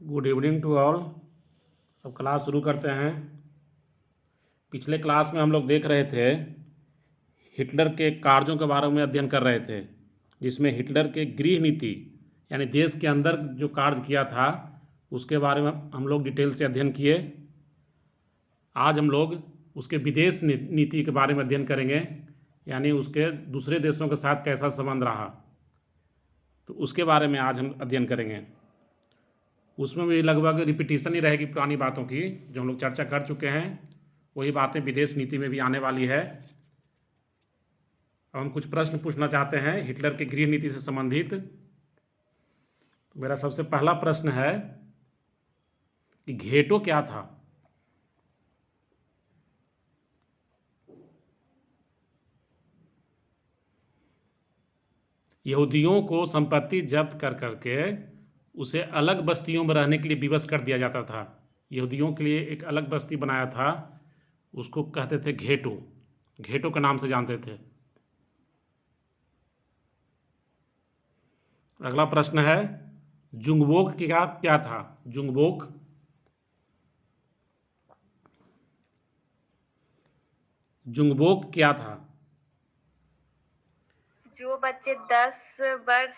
Good evening to all. अब class शुरू करते हैं। पिछले क्लास में हम लोग देख रहे थे, हिटलर के कार्यों के बारे में अध्ययन कर रहे थे, जिसमें हिटलर के गृह नीति यानी देश के अंदर जो कार्य किया था उसके बारे में हम लोग डिटेल से अध्ययन किए। आज हम लोग उसके विदेश नीति के बारे में अध्ययन करेंगे, यानी उसके दूसरे देशों के साथ कैसा संबंध रहा, तो उसके बारे में आज हम अध्ययन करेंगे। उसमें भी लगभग रिपीटिशन ही रहेगी पुरानी बातों की जो हम लोग चर्चा कर चुके हैं, वही बातें विदेश नीति में भी आने वाली है। अब हम कुछ प्रश्न पूछना चाहते हैं हिटलर की गृह नीति से संबंधित। तो मेरा सबसे पहला प्रश्न है कि घेटो क्या था? यहूदियों को संपत्ति जब्त कर करके उसे अलग बस्तियों में रहने के लिए विवश कर दिया जाता था। यहूदियों के लिए एक अलग बस्ती बनाया था, उसको कहते थे घेटो। घेटो के नाम से जानते थे। अगला प्रश्न है, जुंगबोक क्या क्या था? जुंगबोक जुंगबोक क्या था? जो बच्चे 10 वर्ष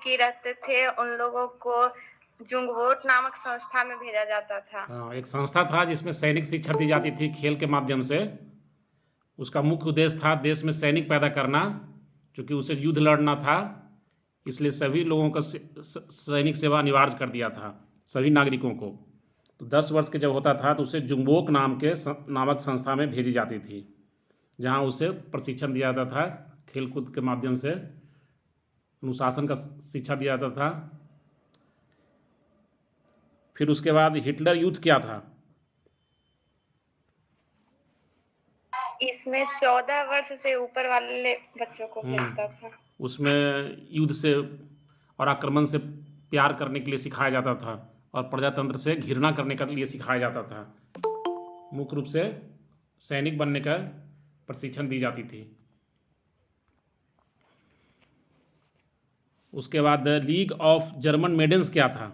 की रहते थे उन लोगों को जुंगवोट नामक संस्था में भेजा जाता था। हाँ, एक संस्था था जिसमें सैनिक शिक्षा दी जाती थी खेल के माध्यम से। उसका मुख्य उद्देश्य था देश में सैनिक पैदा करना, क्योंकि उसे युद्ध लड़ना था, इसलिए सभी लोगों का सैनिक सेवा अनिवार्य कर दिया था, सभी नागरिकों को। तो 10 वर्ष के जब होता था तो उसे जुंगबोक नामक संस्था में भेजी जाती थी, जहाँ उसे प्रशिक्षण दिया जाता था, खेलकूद के माध्यम से अनुशासन का शिक्षा दिया जाता था। फिर उसके बाद हिटलर यूथ क्या था? इसमें 14 वर्ष से ऊपर वाले बच्चों को भेजता था। उसमें युद्ध से और आक्रमण से प्यार करने के लिए सिखाया जाता था और प्रजातंत्र से घृणा करने के लिए सिखाया जाता था। मुख्य रूप से सैनिक बनने का प्रशिक्षण दी जाती थी। उसके बाद लीग ऑफ जर्मन मेडेंस क्या था?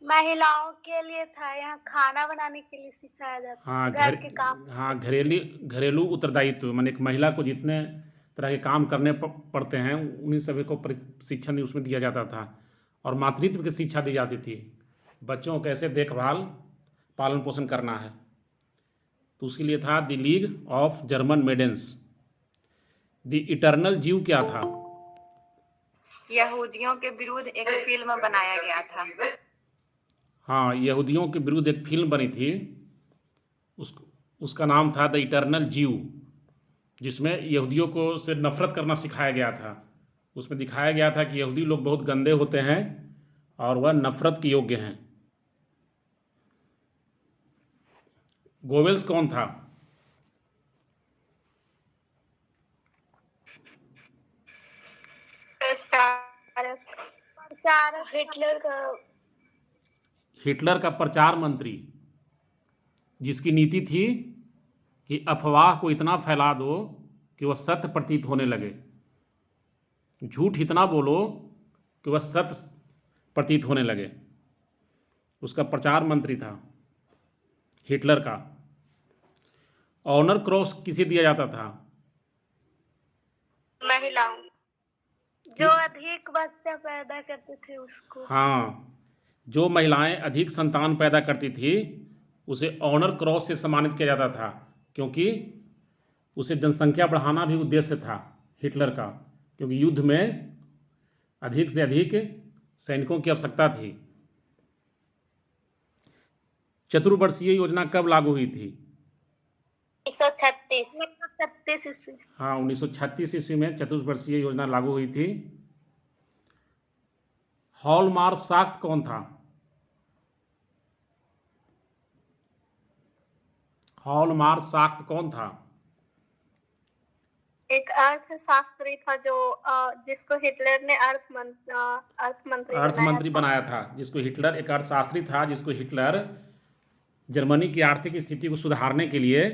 महिलाओं के लिए था, यहाँ खाना बनाने के लिए सिखाया जाता हाँ, घर के काम। हाँ, घरेलू उत्तरदायित्व, माने एक महिला को जितने तरह के काम करने पड़ते हैं उन्हीं सभी को प्रशिक्षण उसमें दिया जाता था। और मातृत्व की शिक्षा दी जाती थी, बच्चों को कैसे देखभाल पालन पोषण करना है, तो उसके लिए था the league of German maidens. The eternal जीव क्या था? यहूदियों के विरुद्ध एक फिल्म बनाया गया था। हाँ, यहूदियों के विरुद्ध एक फिल्म बनी थी, उसका नाम था द इटर्नल जीव, जिसमें यहूदियों को से नफरत करना सिखाया गया था। उसमें दिखाया गया था कि यहूदी लोग बहुत गंदे होते हैं और वह नफरत के योग्य हैं। गोवेल्स कौन था? हिटलर का प्रचार मंत्री, जिसकी नीति थी कि अफवाह को इतना फैला दो कि वह सत्य प्रतीत होने लगे, झूठ इतना बोलो कि वह सत्य प्रतीत होने लगे। उसका प्रचार मंत्री था हिटलर का। ऑनर क्रॉस किसे दिया जाता था? महिलाओं जो अधिक बच्चा पैदा करते थे उसको। हाँ, जो महिलाएं अधिक संतान पैदा करती थी उसे ऑनर क्रॉस से सम्मानित किया जाता था, क्योंकि उसे जनसंख्या बढ़ाना भी उद्देश्य था हिटलर का, क्योंकि युद्ध में अधिक से अधिक सैनिकों की आवश्यकता थी। चतुर्वर्षीय योजना कब लागू हुई थी? 1936 ईस्वी। हाँ, 1936 ईस्वी में चतुर्वर्षीय योजना लागू हुई थी। हॉलमार्क शाक्त कौन था? हॉलमार्क शाक्त कौन था? एक अर्थशास्त्री था जो जिसको हिटलर ने अर्थमंत्री बनाया था। जिसको हिटलर, एक अर्थशास्त्री था जिसको हिटलर जर्मनी की आर्थिक स्थिति को सुधारने के लिए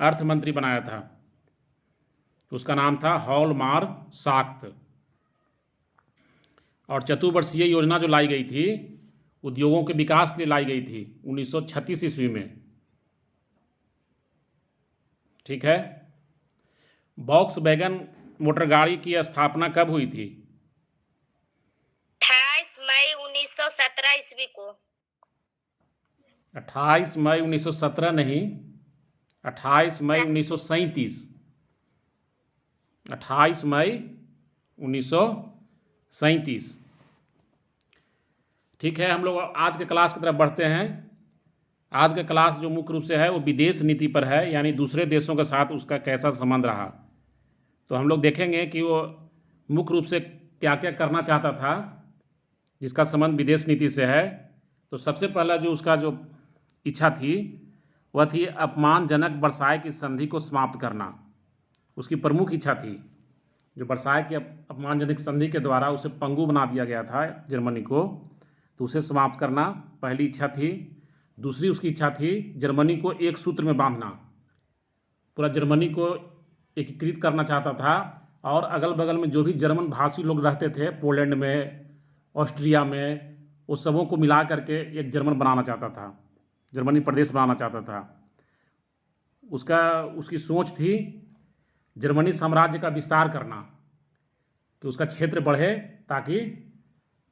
अर्थमंत्री बनाया था। उसका नाम था हॉलमार्क शाक्त। और चतुर्वर्षीय योजना जो लाई गई थी उद्योगों के विकास के लिए लाई गई थी 1936 ईस्वी में। ठीक है। वॉक्सवैगन मोटर गाड़ी की स्थापना कब हुई थी? 28 मई 1917 ईस्वी को। 28 मई 1917 नहीं, 28 मई 1937। 28 मई 1937। ठीक है, हम लोग आज के क्लास की तरफ बढ़ते हैं। आज का क्लास जो मुख्य रूप से है वो विदेश नीति पर है, यानी दूसरे देशों के साथ उसका कैसा संबंध रहा। तो हम लोग देखेंगे कि वो मुख्य रूप से क्या क्या करना चाहता था जिसका संबंध विदेश नीति से है। तो सबसे पहला जो उसका जो इच्छा थी वह थी अपमानजनक वर्साय की संधि को समाप्त करना। उसकी प्रमुख इच्छा थी, जो वर्साय की अपमानजनक संधि के द्वारा उसे पंगु बना दिया गया था जर्मनी को, तो उसे समाप्त करना पहली इच्छा थी। दूसरी उसकी इच्छा थी जर्मनी को एक सूत्र में बांधना, पूरा जर्मनी को एकीकृत करना चाहता था। और अगल बगल में जो भी जर्मन भाषी लोग रहते थे, पोलैंड में, ऑस्ट्रिया में, वो सबों को मिला करके एक जर्मन बनाना चाहता था, जर्मनी प्रदेश बनाना चाहता था। उसकी सोच थी जर्मनी साम्राज्य का विस्तार करना, कि उसका क्षेत्र बढ़े ताकि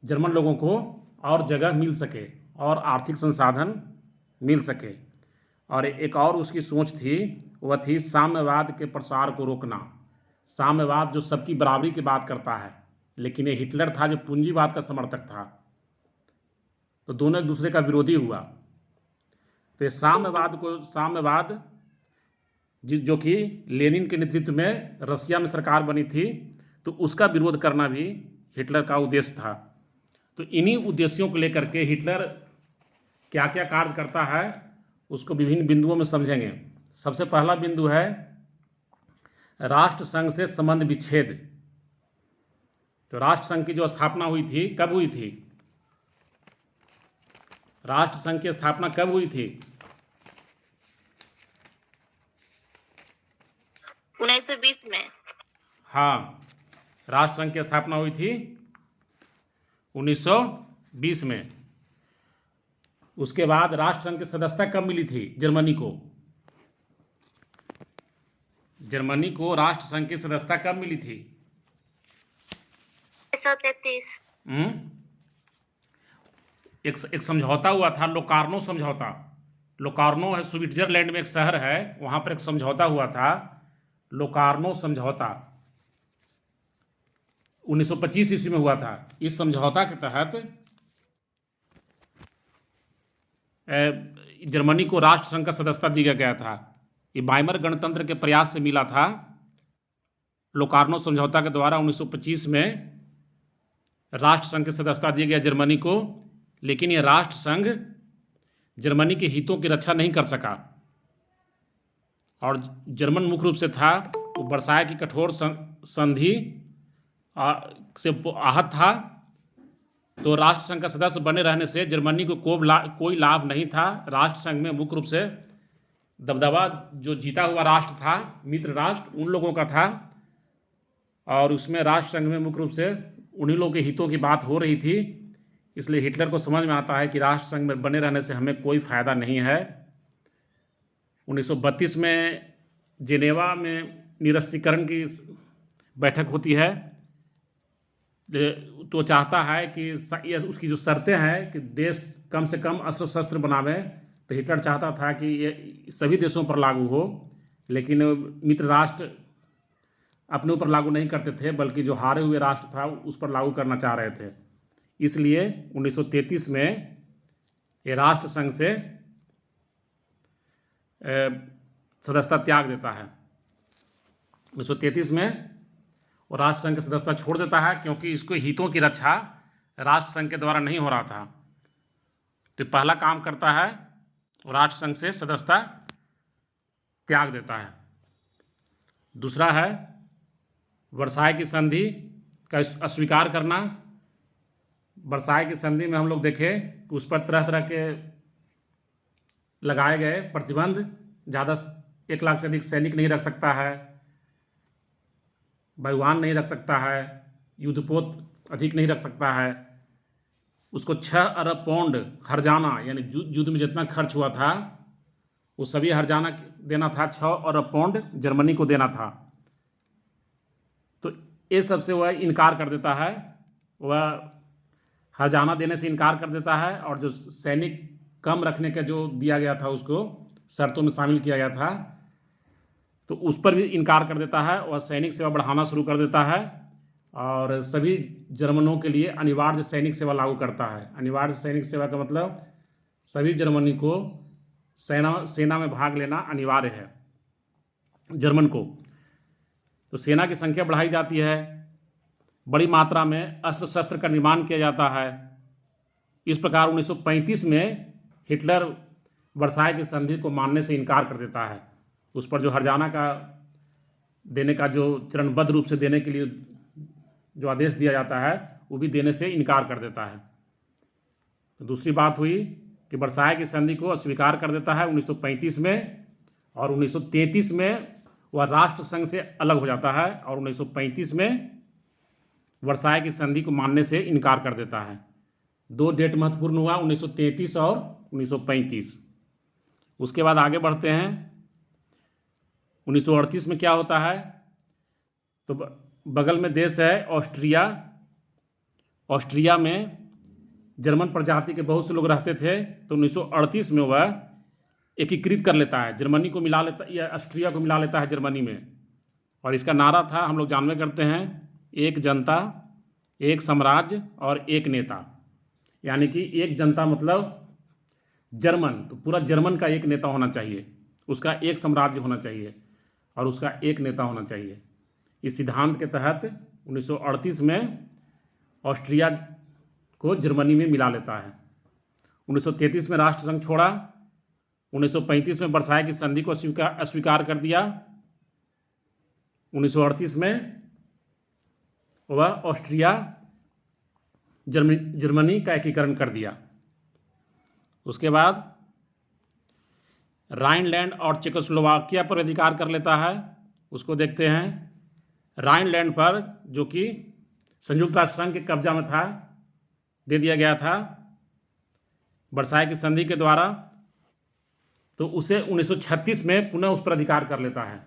जर्मन लोगों को और जगह मिल सके और आर्थिक संसाधन मिल सके। और एक और उसकी सोच थी, वह थी साम्यवाद के प्रसार को रोकना। साम्यवाद जो सबकी बराबरी की बात करता है, लेकिन ये हिटलर था जो पूंजीवाद का समर्थक था, तो दोनों एक दूसरे का विरोधी हुआ। तो ये साम्यवाद जो कि लेनिन के नेतृत्व में रसिया में सरकार बनी थी, तो उसका विरोध करना भी हिटलर का उद्देश्य था। तो इन्हीं उद्देश्यों को लेकर के हिटलर क्या क्या कार्य करता है उसको विभिन्न बिंदुओं में समझेंगे। सबसे पहला बिंदु है राष्ट्रसंघ से संबंध विच्छेद। तो राष्ट्रसंघ की जो स्थापना हुई थी, कब हुई थी? राष्ट्रसंघ की स्थापना कब हुई थी? 1920 में। हाँ, राष्ट्रसंघ की स्थापना हुई थी 1920 में। उसके बाद राष्ट्रसंघ की सदस्यता कब मिली थी जर्मनी को? जर्मनी को राष्ट्रसंघ की सदस्यता कब मिली थी? 1933। एक समझौता हुआ था, लोकार्नो समझौता। लोकार्नो है, स्विट्जरलैंड में एक शहर है, वहां पर एक समझौता हुआ था, लोकार्नो समझौता 1925 ईस्वी में हुआ था। इस समझौता के तहत जर्मनी को राष्ट्रसंघ का सदस्यता दिया गया था। ये वाइमर गणतंत्र के प्रयास से मिला था। लोकार्नो समझौता के द्वारा 1925 में राष्ट्रसंघ की सदस्यता दिया गया जर्मनी को, लेकिन यह राष्ट्रसंघ जर्मनी के हितों की रक्षा नहीं कर सका। और जर्मन मुख्य रूप से था वो वर्साय की कठोर संधि से आहत था। तो राष्ट्रसंघ का सदस्य बने रहने से जर्मनी को कोई लाभ नहीं था। राष्ट्रसंघ में मुख्य रूप से दबदबा जो जीता हुआ राष्ट्र था, मित्र राष्ट्र, उन लोगों का था। और उसमें राष्ट्रसंघ में मुख्य रूप से उन्हीं लोगों के हितों की बात हो रही थी। इसलिए हिटलर को समझ में आता है कि राष्ट्रसंघ में बने रहने से हमें कोई फ़ायदा नहीं है। 1932 में जेनेवा में निरस्त्रीकरण की बैठक होती है। तो चाहता है कि उसकी जो शर्तें हैं कि देश कम से कम अस्त्र शस्त्र बनावे, तो हिटलर चाहता था कि ये सभी देशों पर लागू हो, लेकिन मित्र राष्ट्र अपने ऊपर लागू नहीं करते थे, बल्कि जो हारे हुए राष्ट्र था उस पर लागू करना चाह रहे थे। इसलिए 1933 में ये राष्ट्रसंघ से सदस्यता त्याग देता है। 1933 में वो राष्ट्रसंघ की सदस्यता छोड़ देता है, क्योंकि इसको हितों की रक्षा राष्ट्रसंघ के द्वारा नहीं हो रहा था। तो पहला काम करता है वो राष्ट्रसंघ से सदस्यता त्याग देता है। दूसरा है वर्साय की संधि का अस्वीकार करना। वर्साय की संधि में हम लोग देखें कि उस पर तरह तरह के लगाए गए प्रतिबंध। ज़्यादा 1 लाख से अधिक सैनिक नहीं रख सकता है, वायुयान नहीं रख सकता है, युद्धपोत अधिक नहीं रख सकता है। उसको 6 अरब पाउंड हर्जाना यानी युद्ध में जितना खर्च हुआ था वो सभी हर्जाना देना था, 6 अरब पाउंड जर्मनी को देना था। तो ये सबसे वह इनकार कर देता है, वह हर्जाना देने से इनकार कर देता है, और जो सैनिक कम रखने का जो दिया गया था उसको शर्तों में शामिल किया गया था तो उस पर भी इनकार कर देता है। वह सैनिक सेवा बढ़ाना शुरू कर देता है और सभी जर्मनों के लिए अनिवार्य सैनिक सेवा लागू करता है। अनिवार्य सैनिक सेवा का मतलब सभी जर्मनी को सेना में भाग लेना अनिवार्य है जर्मन को। तो सेना की संख्या बढ़ाई जाती है, बड़ी मात्रा में अस्त्र शस्त्र का निर्माण किया जाता है। इस प्रकार 1935 में हिटलर वर्साय की संधि को मानने से इनकार कर देता है। उस पर जो हर्जाना का देने का जो चरणबद्ध रूप से देने के लिए जो आदेश दिया जाता है वो भी देने से इनकार कर देता है। तो दूसरी बात हुई कि वर्साय की संधि को अस्वीकार कर देता है 1935 में, और 1933 में वह राष्ट्र संघ से अलग हो जाता है और 1935 में वर्साय की संधि को मानने से इनकार कर देता है। 2 डेट महत्वपूर्ण हुआ, 1933 और 1935। उसके बाद आगे बढ़ते हैं। 1938 में क्या होता है, तो बगल में देश है ऑस्ट्रिया। ऑस्ट्रिया में जर्मन प्रजाति के बहुत से लोग रहते थे, तो 1938 में वह एकीकृत कर लेता है, जर्मनी को मिला लेता या ऑस्ट्रिया को मिला लेता है जर्मनी में। और इसका नारा था, हम लोग जानवे करते हैं, एक जनता, एक साम्राज्य और एक नेता। यानी कि एक जनता मतलब जर्मन, तो पूरा जर्मन का एक नेता होना चाहिए, उसका एक साम्राज्य होना चाहिए और उसका एक नेता होना चाहिए। इस सिद्धांत के तहत 1938 में ऑस्ट्रिया को जर्मनी में मिला लेता है। 1933 में राष्ट्रसंघ छोड़ा, 1935 में वर्साय की संधि को अस्वीकार कर दिया, 1938 में वह ऑस्ट्रिया जर्मनी का एकीकरण कर दिया। उसके बाद राइनलैंड और चेकोस्लोवाकिया पर अधिकार कर लेता है। उसको देखते हैं। राइनलैंड पर, जो कि संयुक्त राष्ट्र संघ के कब्जा में था, दे दिया गया था वर्साय की संधि के द्वारा, तो उसे 1936 में पुनः उस पर अधिकार कर लेता है।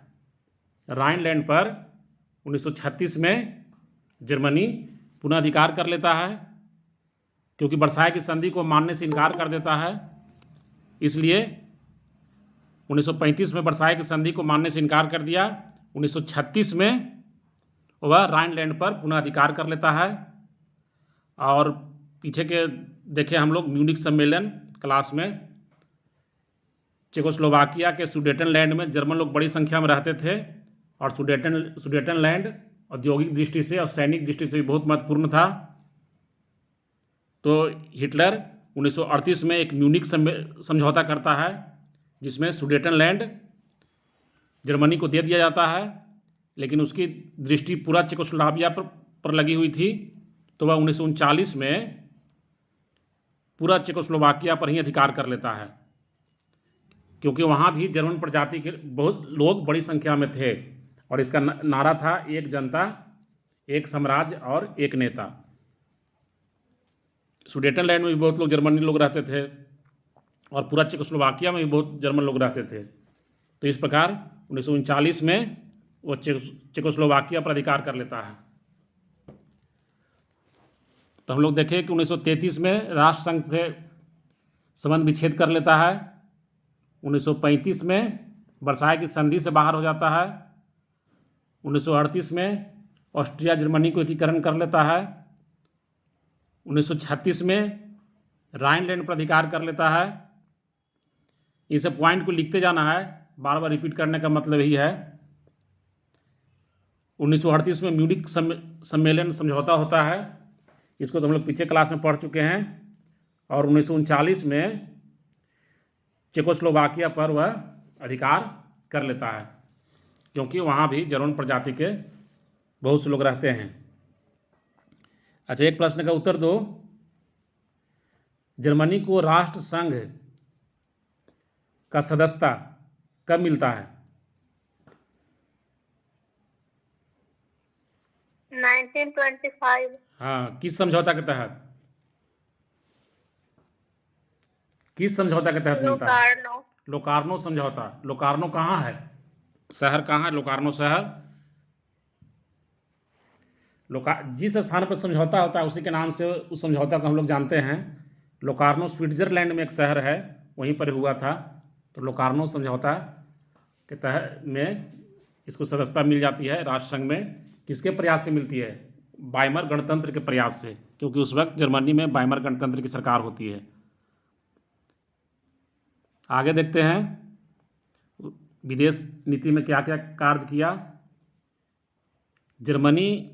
राइनलैंड पर 1936 में जर्मनी पुनः अधिकार कर लेता है, क्योंकि वर्साय की संधि को मानने से इनकार कर देता है। इसलिए 1935 में वर्साय की संधि को मानने से इनकार कर दिया। 1936 में वह राइनलैंड पर पुनः अधिकार कर लेता है। और पीछे के देखें हम लोग म्यूनिख सम्मेलन क्लास में, चेकोस्लोवाकिया के सुडेटनलैंड में जर्मन लोग बड़ी संख्या में रहते थे, और सुडेटनलैंड औद्योगिक दृष्टि से और सैनिक दृष्टि से भी बहुत महत्वपूर्ण था। तो हिटलर 1938 में एक म्यूनिख समझौता करता है, जिसमें सुडेटनलैंड जर्मनी को दे दिया जाता है, लेकिन उसकी दृष्टि पूरा चेकोस्लोवाकिया पर लगी हुई थी। तो वह 1939 में पूरा चेकोस्लोवाकिया पर ही अधिकार कर लेता है, क्योंकि वहाँ भी जर्मन प्रजाति के बहुत लोग बड़ी संख्या में थे, और इसका नारा था, एक जनता, एक साम्राज्य और एक नेता। सुडेटनलैंड में भी बहुत लोग जर्मनी लोग रहते थे, और पूरा चेकोस्लोवाकिया में भी बहुत जर्मन लोग रहते थे। तो इस प्रकार 1939 में वो चेकोस्लोवाकिया पर अधिकार कर लेता है। तो हम लोग देखें कि 1933 में राष्ट्रसंघ से संबंध विच्छेद कर लेता है। 1935 में वर्साय की संधि से बाहर हो जाता है। 1938 में ऑस्ट्रिया जर्मनी को एकीकरण कर लेता है। 1936 में राइनलैंड पर अधिकार कर लेता है। इस पॉइंट को लिखते जाना है, बार बार रिपीट करने का मतलब यही है। 1938 में म्यूनिख सम्मेलन समझौता होता है, इसको तो हम लोग पीछे क्लास में पढ़ चुके हैं। और 1939 में चेकोस्लोवाकिया पर वह अधिकार कर लेता है, क्योंकि वहाँ भी जर्मन प्रजाति के बहुत से लोग रहते हैं। अच्छा, एक प्रश्न का उत्तर दो। जर्मनी को राष्ट्र संघ का सदस्यता कब मिलता है? 1925। हाँ, किस समझौता के तहत? किस समझौता के तहत मिलता है? लोकार्नो। लोकार्नो समझौता। लोकार्नो कहाँ है? शहर कहाँ है लोकार्नो शहर? जिस स्थान पर समझौता होता है उसी के नाम से उस समझौता को हम लोग जानते हैं। लोकार्नो स्विट्जरलैंड में एक शहर है, वहीं पर हुआ था। तो लोकार्नो समझौता के तहत में इसको सदस्यता मिल जाती है राष्ट्रसंघ में। किसके प्रयास से मिलती है? वाइमर गणतंत्र के प्रयास से, क्योंकि उस वक्त जर्मनी में वाइमर गणतंत्र की सरकार होती है। आगे देखते हैं विदेश नीति में क्या क्या कार्य किया। जर्मनी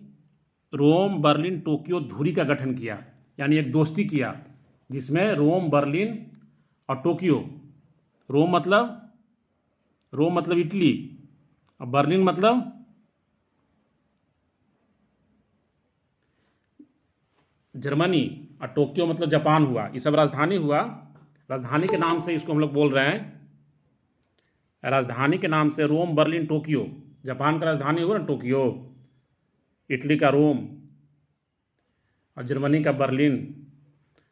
रोम, बर्लिन, टोक्यो धुरी का गठन किया, यानी एक दोस्ती किया जिसमें रोम, बर्लिन और टोक्यो। रोम मतलब इटली, और बर्लिन मतलब जर्मनी, और टोक्यो मतलब जापान हुआ। ये सब राजधानी हुआ। राजधानी के नाम से इसको हम लोग बोल रहे हैं। राजधानी के नाम से रोम, बर्लिन, टोक्यो। जापान का राजधानी हुआ ना टोक्यो, इटली का रोम और जर्मनी का बर्लिन।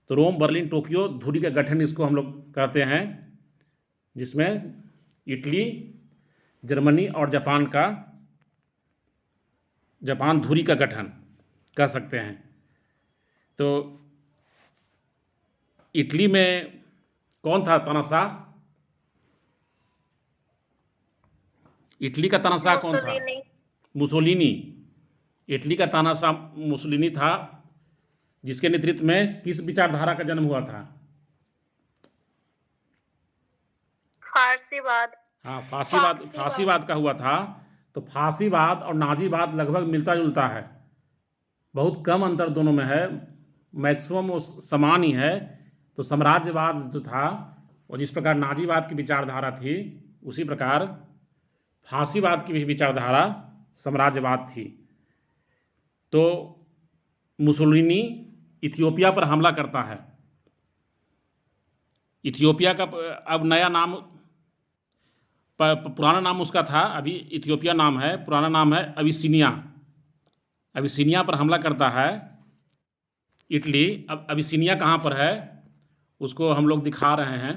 तो रोम, बर्लिन, टोक्यो धुरी का गठन इसको हम लोग कहते हैं, जिसमें इटली, जर्मनी और जापान धुरी का गठन कह सकते हैं। तो इटली में कौन था तानाशाह? इटली का तानाशाह कौन था? मुसोलिनी। इटली का तानाशाह मुसोलिनी था, जिसके नेतृत्व में किस विचारधारा का जन्म हुआ था? फारसीवाद। हाँ, फांसीवाद का हुआ था। तो फांसीवाद और नाजीवाद लगभग मिलता जुलता है, बहुत कम अंतर दोनों में है, मैक्सिमम वो समान ही है। तो साम्राज्यवाद जो था, और जिस प्रकार नाजीवाद की विचारधारा थी, उसी प्रकार फांसीवाद की भी विचारधारा साम्राज्यवाद थी। तो मुसोलिनी इथियोपिया पर हमला करता है। इथियोपिया का अब नया नाम, पुराना नाम उसका था, अभी इथियोपिया नाम है, पुराना नाम है अबिसिनिया। अबिसिनिया पर हमला करता है इटली। अब अबिसिनिया कहाँ पर है उसको हम लोग दिखा रहे हैं।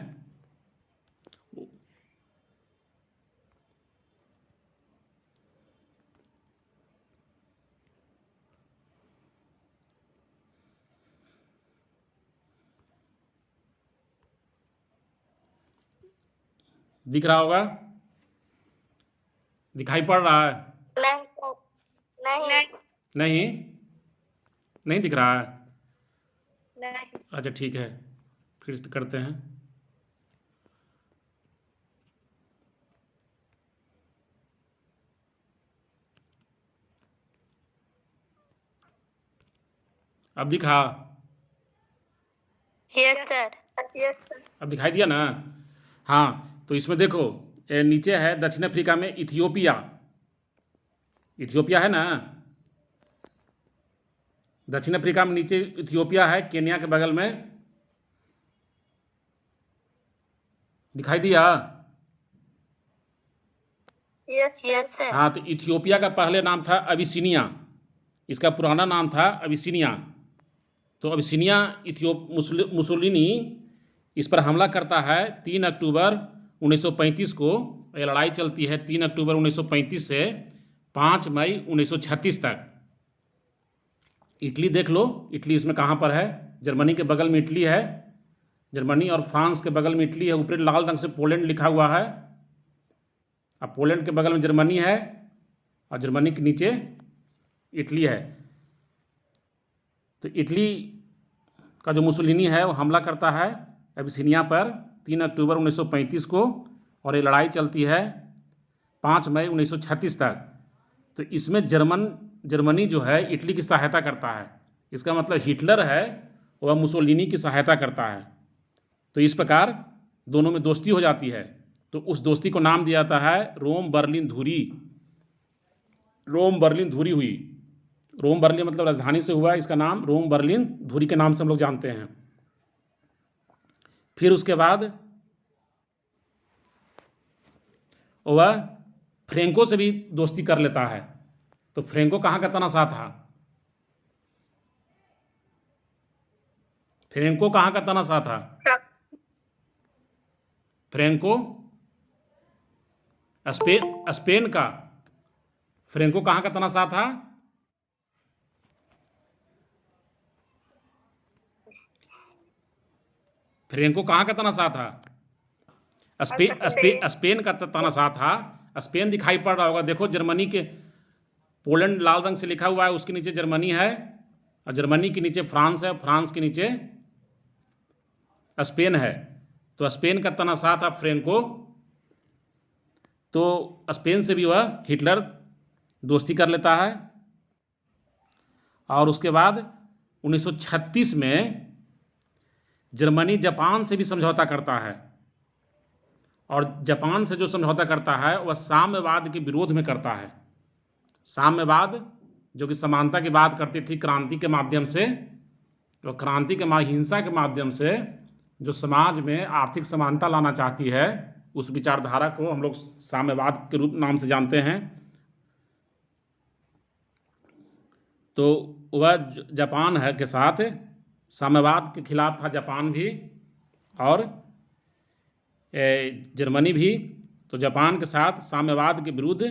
दिख रहा होगा, दिखाई पड़ रहा है? नहीं। नहीं, नहीं दिख रहा है। नहीं। अच्छा ठीक है, फिर से करते हैं। अब दिखा? Yes sir. अब दिखाई दिया ना? हाँ, तो इसमें देखो ये नीचे है दक्षिण अफ्रीका में इथियोपिया। इथियोपिया है ना, दक्षिण अफ्रीका में नीचे इथियोपिया है, केन्या के बगल में। दिखाई दिया? Yes sir. हाँ, तो इथियोपिया का पहले नाम था अबिसिनिया, इसका पुराना नाम था अबिसिनिया। तो अबिसिनिया मुसोलिनी इस पर हमला करता है 3 अक्टूबर 1935 को। यह लड़ाई चलती है 3 अक्टूबर 1935 से 5 मई 1936 तक। इटली देख लो, इटली इसमें कहाँ पर है? जर्मनी के बगल में इटली है, जर्मनी और फ्रांस के बगल में इटली है। ऊपर लाल रंग से पोलैंड लिखा हुआ है। अब पोलैंड के बगल में जर्मनी है और जर्मनी के नीचे इटली है। तो इटली का जो मुसोलिनी है वो हमला करता है अबिसिनिया पर 3 अक्टूबर 1935 को, और ये लड़ाई चलती है 5 मई 1936 तक। तो इसमें जर्मनी जो है इटली की सहायता करता है। इसका मतलब हिटलर है वह मुसोलिनी की सहायता करता है। तो इस प्रकार दोनों में दोस्ती हो जाती है। तो उस दोस्ती को नाम दिया जाता है रोम बर्लिन धुरी। रोम बर्लिन धुरी हुई। रोम बर्लिन मतलब राजधानी से हुआ, इसका नाम रोम बर्लिन धुरी के नाम से हम लोग जानते हैं। फिर उसके बाद वह फ्रेंको से भी दोस्ती कर लेता है। तो फ्रेंको कहाँ का तानाशाह था? फ्रेंको कहाँ का तनाशाह था? फ्रेंको स्पेन का। फ्रेंको कहाँ का तनाशाह था? फ्रेंको कहाँ का तनाशाह था? स्पेन का तनाशाह था। स्पेन दिखाई पड़ रहा होगा, देखो जर्मनी के, पोलैंड लाल रंग से लिखा हुआ है, उसके नीचे जर्मनी है, और जर्मनी के नीचे फ्रांस है, फ्रांस के नीचे स्पेन है। तो स्पेन का तनाशाह था फ्रेंको। तो स्पेन से भी वह हिटलर दोस्ती कर लेता है। और उसके बाद 1936 में जर्मनी जापान से भी समझौता करता है, और जापान से जो समझौता करता है वह साम्यवाद के विरोध में करता है। साम्यवाद जो कि समानता की बात करती थी क्रांति के माध्यम से, तो क्रांति के हिंसा के माध्यम से जो समाज में आर्थिक समानता लाना चाहती है, उस विचारधारा को हम लोग साम्यवाद के रूप नाम से जानते हैं। तो वह जापान है के साथ साम्यवाद के खिलाफ था जापान भी, और जर्मनी भी। तो जापान के साथ साम्यवाद के विरुद्ध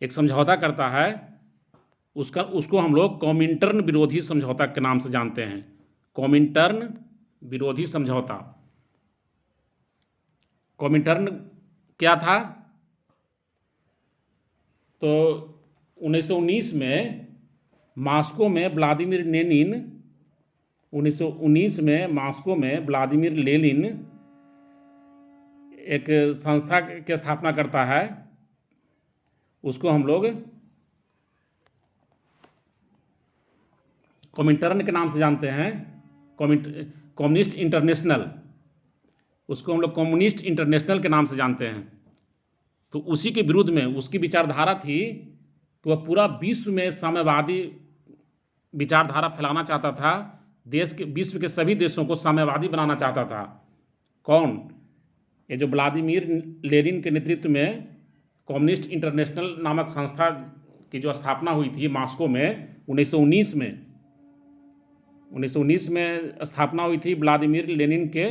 एक समझौता करता है, उसको हम लोग कॉमिंटर्न विरोधी समझौता के नाम से जानते हैं। कॉमिंटर्न विरोधी समझौता। कॉमिंटर्न क्या था? तो 1919 में मॉस्को में व्लादिमीर लेनिन 1919 में मॉस्को में व्लादिमीर लेनिन एक संस्था की स्थापना करता है, उसको हम लोग कॉमिंटर्न के नाम से जानते हैं। कम्युनिस्ट इंटरनेशनल, उसको हम लोग कम्युनिस्ट इंटरनेशनल के नाम से जानते हैं। तो उसी के विरुद्ध में उसकी विचारधारा थी कि वह पूरा विश्व में साम्यवादी विचारधारा फैलाना चाहता था, विश्व के सभी देशों को साम्यवादी बनाना चाहता था। कौन? ये जो व्लादिमीर लेनिन के नेतृत्व में कम्युनिस्ट इंटरनेशनल नामक संस्था की जो स्थापना हुई थी मॉस्को में 1919 में स्थापना हुई थी व्लादिमीर लेनिन के